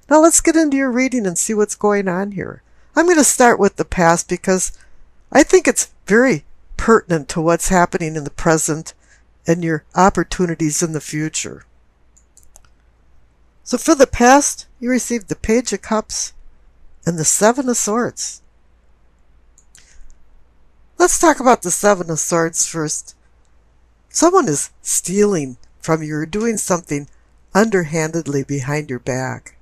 Now let's get into your reading and see what's going on here. I'm going to start with the past because I think it's very pertinent to what's happening in the present and your opportunities in the future. So for the past, you received the Page of Cups and the Seven of Swords. Let's talk about the Seven of Swords first. Someone is stealing from you or doing something underhandedly behind your back.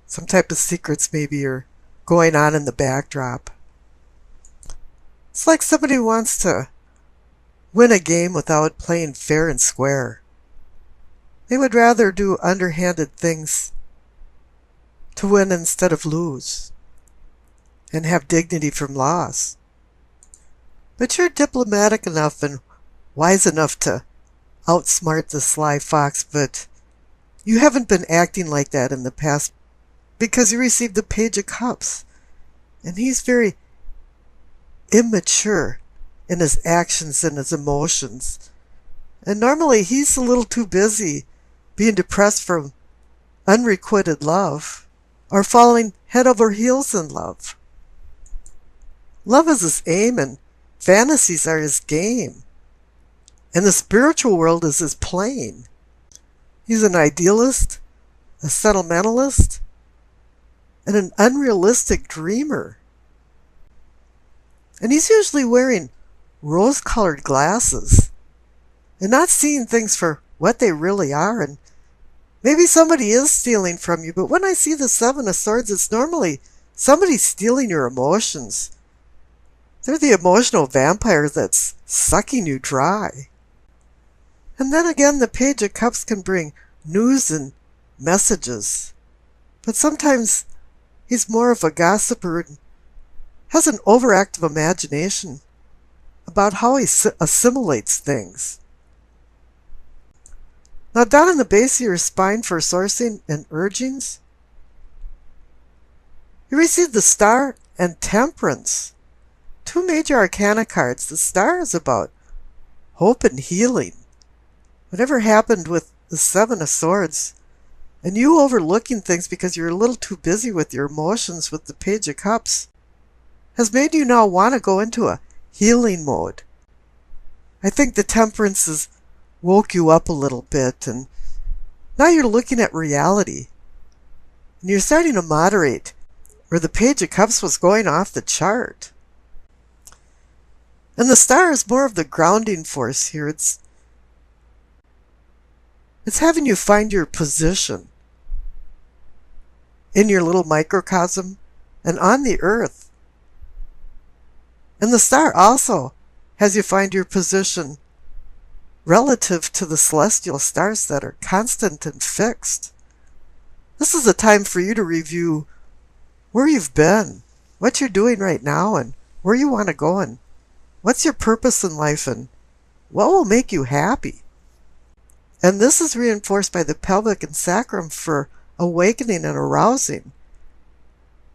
Some type of secrets maybe are going on in the backdrop. It's like somebody wants to win a game without playing fair and square. They would rather do underhanded things to win instead of lose and have dignity from loss. But you're diplomatic enough and wise enough to outsmart the sly fox, but you haven't been acting like that in the past because you received the Page of Cups. And he's very immature in his actions and his emotions. And normally he's a little too busy being depressed from unrequited love or falling head over heels in love. Love is his aim and fantasies are his game. And the spiritual world is his plane. He's an idealist, a sentimentalist, and an unrealistic dreamer. And he's usually wearing rose-colored glasses and not seeing things for what they really are. And maybe somebody is stealing from you, but when I see the Seven of Swords, it's normally somebody stealing your emotions. They're the emotional vampire that's sucking you dry. And then again, the Page of Cups can bring news and messages. But sometimes he's more of a gossiper and has an overactive imagination about how he assimilates things. Now down in the base of your spine for sourcing and urgings, you receive the Star and Temperance. Two major arcana cards. The Star is about hope and healing. Whatever happened with the Seven of Swords, and you overlooking things because you're a little too busy with your emotions with the Page of Cups, has made you now want to go into a healing mode. I think the Temperance has woke you up a little bit, and now you're looking at reality. And you're starting to moderate, where the Page of Cups was going off the chart. And the Star is more of the grounding force here. It's having you find your position in your little microcosm and on the earth. And the Star also has you find your position relative to the celestial stars that are constant and fixed. This is a time for you to review where you've been, what you're doing right now, and where you want to go, and what's your purpose in life, and what will make you happy. And this is reinforced by the pelvic and sacrum for awakening and arousing.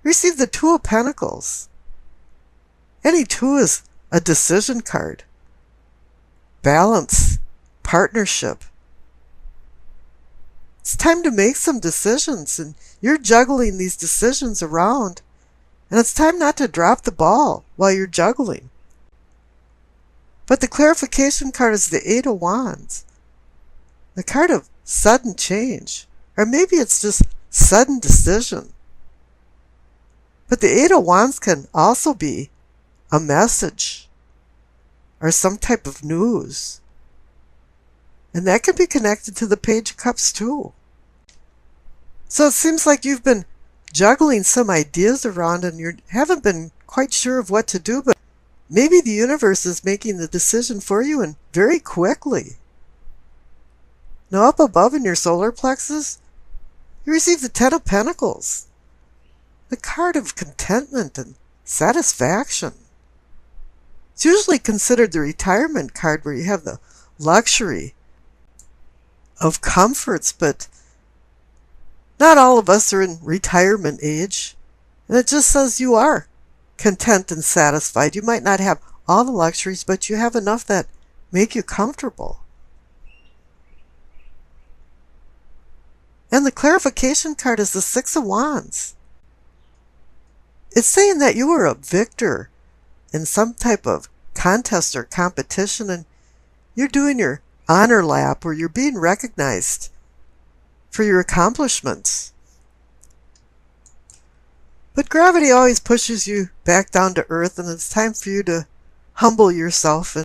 Receive the Two of Pentacles. Any two is a decision card. Balance, partnership. It's time to make some decisions, and you're juggling these decisions around, and it's time not to drop the ball while you're juggling. But the clarification card is the Eight of Wands. The card of sudden change, or maybe it's just sudden decision. But the Eight of Wands can also be a message or some type of news. And that can be connected to the Page of Cups too. So it seems like you've been juggling some ideas around and you haven't been quite sure of what to do, but maybe the universe is making the decision for you, and very quickly. Now up above in your solar plexus, you receive the Ten of Pentacles, the card of contentment and satisfaction. It's usually considered the retirement card where you have the luxury of comforts, but not all of us are in retirement age, and it just says you are content and satisfied. You might not have all the luxuries, but you have enough that make you comfortable. And the clarification card is the Six of Wands. It's saying that you were a victor in some type of contest or competition, and you're doing your honor lap where you're being recognized for your accomplishments. But gravity always pushes you back down to earth, and it's time for you to humble yourself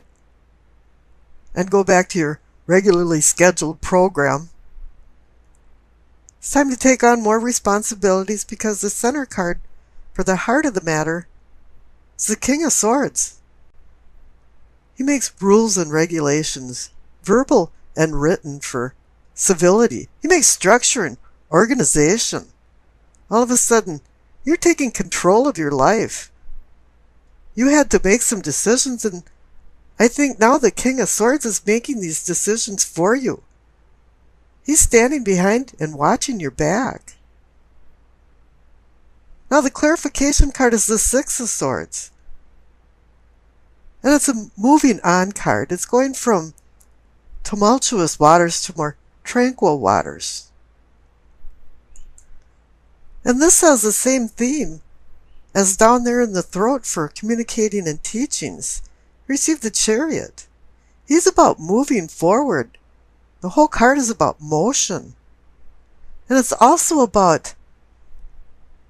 and go back to your regularly scheduled program. It's time to take on more responsibilities, because the center card for the heart of the matter is the King of Swords. He makes rules and regulations, verbal and written, for civility. He makes structure and organization. All of a sudden, you're taking control of your life. You had to make some decisions, and I think now the King of Swords is making these decisions for you. He's standing behind and watching your back. Now the clarification card is the Six of Swords. And it's a moving on card. It's going from tumultuous waters to more tranquil waters. And this has the same theme as down there in the throat for communicating and teachings. Receive the Chariot. He's about moving forward. The whole card is about motion. And it's also about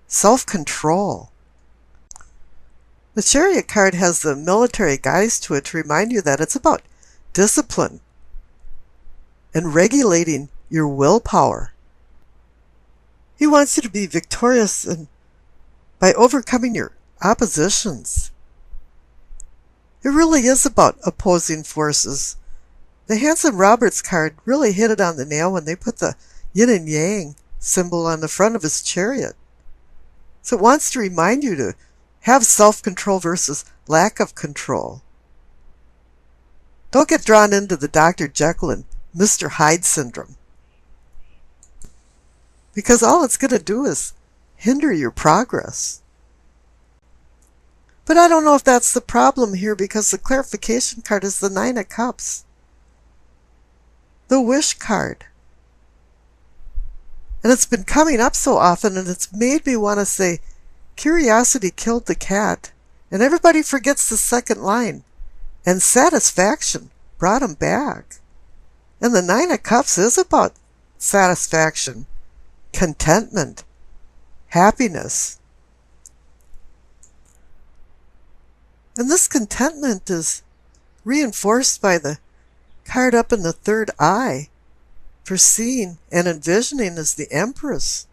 self-control. The Chariot card has the military guise to it to remind you that it's about discipline and regulating your willpower. He wants you to be victorious and by overcoming your oppositions. It really is about opposing forces. The Hanson Roberts card really hit it on the nail when they put the yin and yang symbol on the front of his chariot. So it wants to remind you to have self-control versus lack of control. Don't get drawn into the Dr. Jekyll and Mr. Hyde syndrome, because all it's going to do is hinder your progress. But I don't know if that's the problem here, because the clarification card is the Nine of Cups, the wish card. And it's been coming up so often, and it's made me want to say, curiosity killed the cat, and everybody forgets the second line, and satisfaction brought him back. And the Nine of Cups is about satisfaction, contentment, happiness. And this contentment is reinforced by the card up in the third eye for seeing and envisioning as the Empress.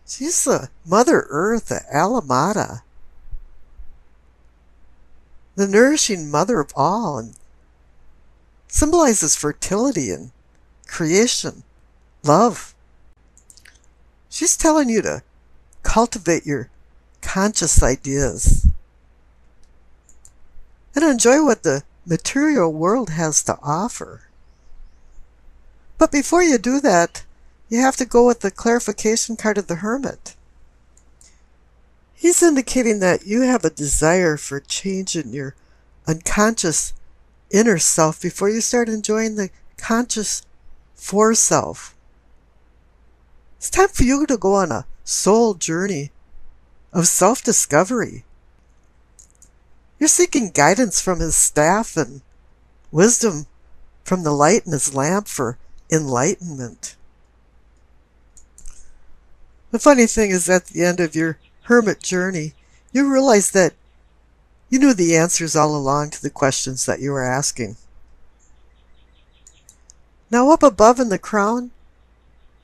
She's the Mother Earth, the Alamata, the nourishing mother of all, and symbolizes fertility and creation, love. She's telling you to cultivate your conscious ideas and enjoy what the material world has to offer. But before you do that, you have to go with the clarification card of the Hermit. He's indicating that you have a desire for change in your unconscious inner self before you start enjoying the conscious foreself. It's time for you to go on a soul journey of self-discovery. You're seeking guidance from his staff and wisdom from the light in his lamp for enlightenment. The funny thing is, at the end of your hermit journey, you realize that you knew the answers all along to the questions that you were asking. Now up above in the crown,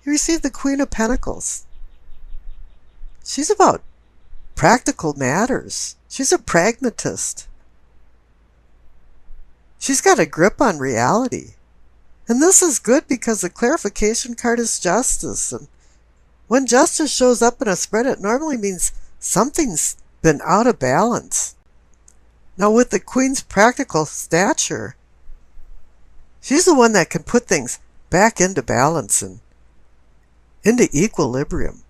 you receive the Queen of Pentacles. She's about practical matters. She's a pragmatist. She's got a grip on reality. And this is good because the clarification card is justice. And when justice shows up in a spread, it normally means something's been out of balance. Now with the Queen's practical stature, she's the one that can put things back into balance and into equilibrium.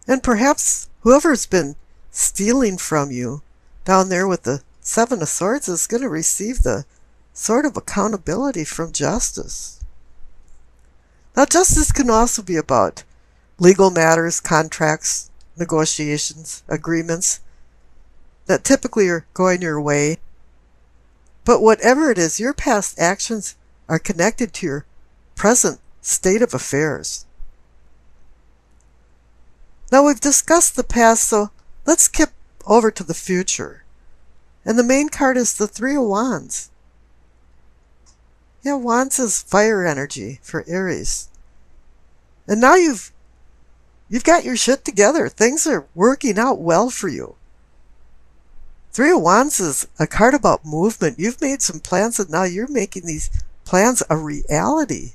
And perhaps whoever's been stealing from you down there with the Seven of Swords is going to receive the sword of accountability from justice. Now, justice can also be about legal matters, contracts, negotiations, agreements that typically are going your way. But whatever it is, your past actions are connected to your present state of affairs. Now, we've discussed the past, so let's skip over to the future. And the main card is the Three of Wands. Yeah, Wands is fire energy for Aries. And now you've got your shit together. Things are working out well for you. Three of Wands is a card about movement. You've made some plans and now you're making these plans a reality.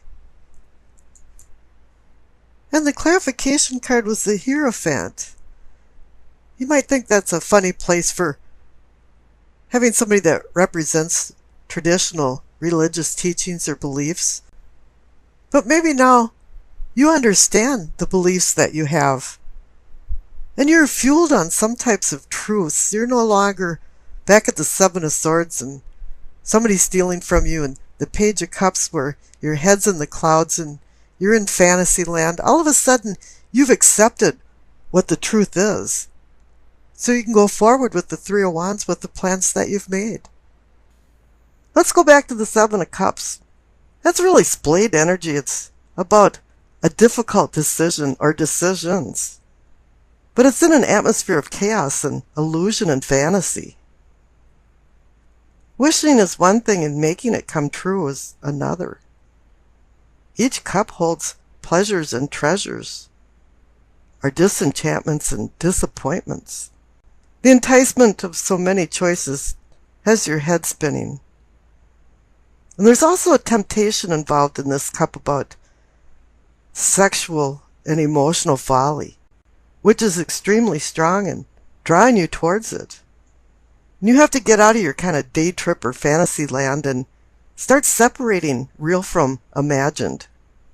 And the clarification card was the Hierophant. You might think that's a funny place for having somebody that represents traditional religious teachings or beliefs. But maybe now you understand the beliefs that you have. And you're fueled on some types of truths. You're no longer back at the Seven of Swords and somebody's stealing from you, and the Page of Cups where your head's in the clouds and you're in fantasy land. All of a sudden, you've accepted what the truth is. So you can go forward with the Three of Wands with the plans that you've made. Let's go back to the Seven of Cups. That's really splayed energy. It's about a difficult decision or decisions. But it's in an atmosphere of chaos and illusion and fantasy. Wishing is one thing and making it come true is another. Each cup holds pleasures and treasures, or disenchantments and disappointments. The enticement of so many choices has your head spinning. And there's also a temptation involved in this cup about sexual and emotional folly, which is extremely strong and drawing you towards it. And you have to get out of your kind of day trip or fantasy land and start separating real from imagined.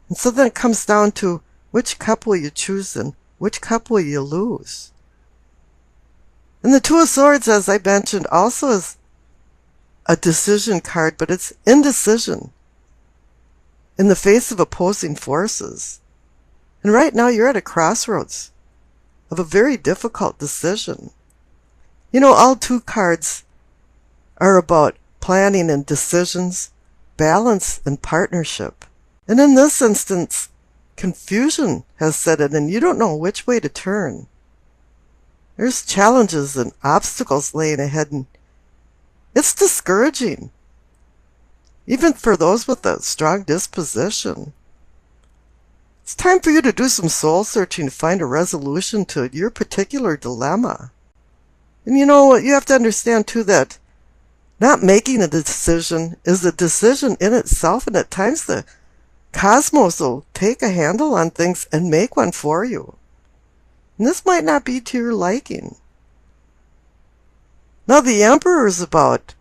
And so then it comes down to which cup will you choose and which cup will you lose. And the Two of Swords, as I mentioned, also is a decision card, but it's indecision in the face of opposing forces. And right now you're at a crossroads of a very difficult decision. You know, all two cards are about planning and decisions, balance and partnership. And in this instance, confusion has set in and you don't know which way to turn. There's challenges and obstacles laying ahead, and it's discouraging, even for those with a strong disposition. It's time for you to do some soul searching to find a resolution to your particular dilemma. And you know what, you have to understand too that not making a decision is a decision in itself, and at times the cosmos will take a handle on things and make one for you. And this might not be to your liking. Now the Emperor is about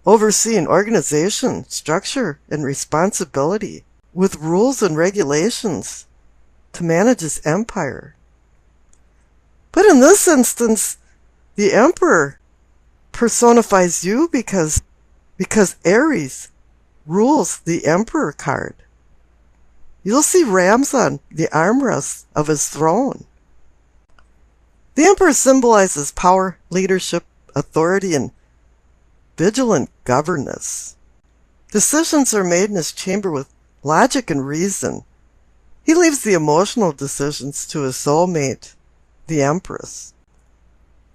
overseeing organization, structure, and responsibility with rules and regulations to manage his empire. But in this instance, the Emperor personifies you because Aries rules the Emperor card. You'll see rams on the armrests of his throne. The Emperor symbolizes power, leadership, authority, and vigilant governance. Decisions are made in his chamber with logic and reason. He leaves the emotional decisions to his soulmate, the Empress.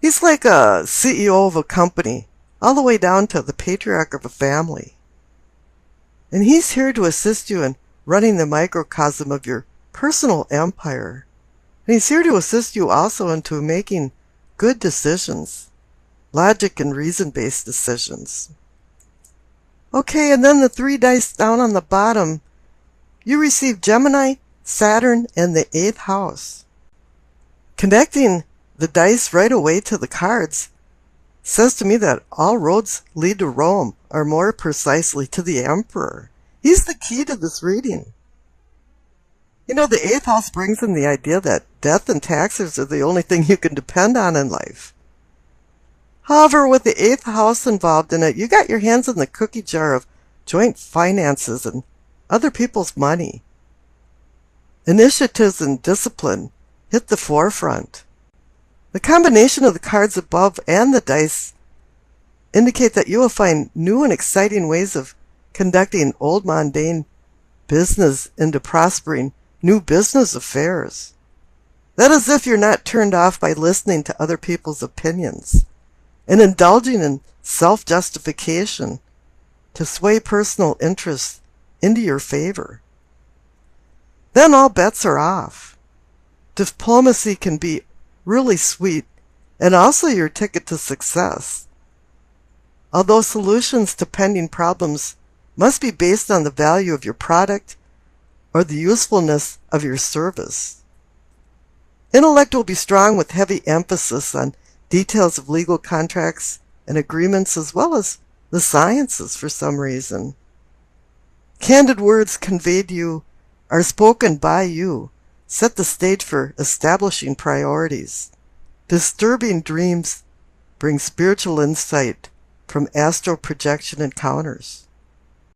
He's like a CEO of a company, all the way down to the patriarch of a family. And he's here to assist you in running the microcosm of your personal empire. And he's here to assist you also into making good decisions, logic and reason-based decisions. Okay, and then the 3 dice down on the bottom, you receive Gemini, Saturn, and the 8th house. Connecting the dice right away to the cards says to me that all roads lead to Rome, or more precisely to the Emperor. He's the key to this reading. You know, the 8th house brings in the idea that death and taxes are the only thing you can depend on in life. However, with the 8th house involved in it, you got your hands in the cookie jar of joint finances and other people's money. Initiatives and discipline hit the forefront. The combination of the cards above and the dice indicate that you will find new and exciting ways of conducting old mundane business into prospering new business affairs. That is if you're not turned off by listening to other people's opinions and indulging in self-justification to sway personal interests into your favor. Then all bets are off. Diplomacy can be really sweet and also your ticket to success. Although solutions to pending problems must be based on the value of your product or the usefulness of your service. Intellect will be strong with heavy emphasis on details of legal contracts and agreements as well as the sciences for some reason. Candid words conveyed to you are spoken by you, set the stage for establishing priorities. Disturbing dreams bring spiritual insight from astral projection encounters.